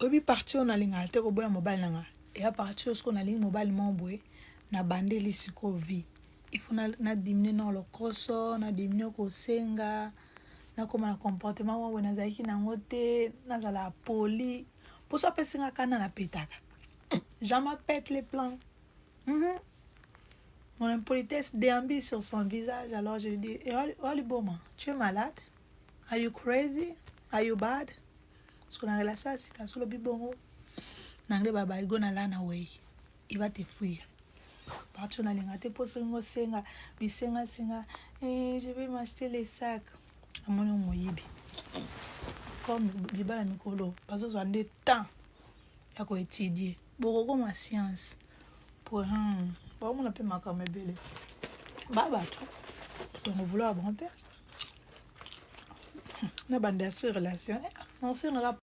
obi parti on a linga te ko boya mobile nanga et à partir ce qu'on a ligne mobile mamboé na bandeli siko vie il faut na diminuer na le koso na diminuer ko senga na comme un comportement wa na zaiki na ngote na za la poli pour ça pesinga kana na petaka jamais pète les plans. Mon impolitesse déambule sur son visage, alors je lui dis, Oliboma, tu es malade? Are you crazy? Are you bad? Parce qu'on a une relation avec le bibongo. Nangle baba, il gonna lana way. Il va te fuir. Partout dans l'ingate, pour ce ngo senga, bisenga senga, je vais m'acheter les sacs. Amono moyibi. Comme bibala mikolo, parce que ça a des temps. Il faut étudier. Beaucoup ma science. Pour bon, on appelle ma caméra belle. Baba tout. Pour ton vouloir grand-père. Na bande sur relation. On se n'aura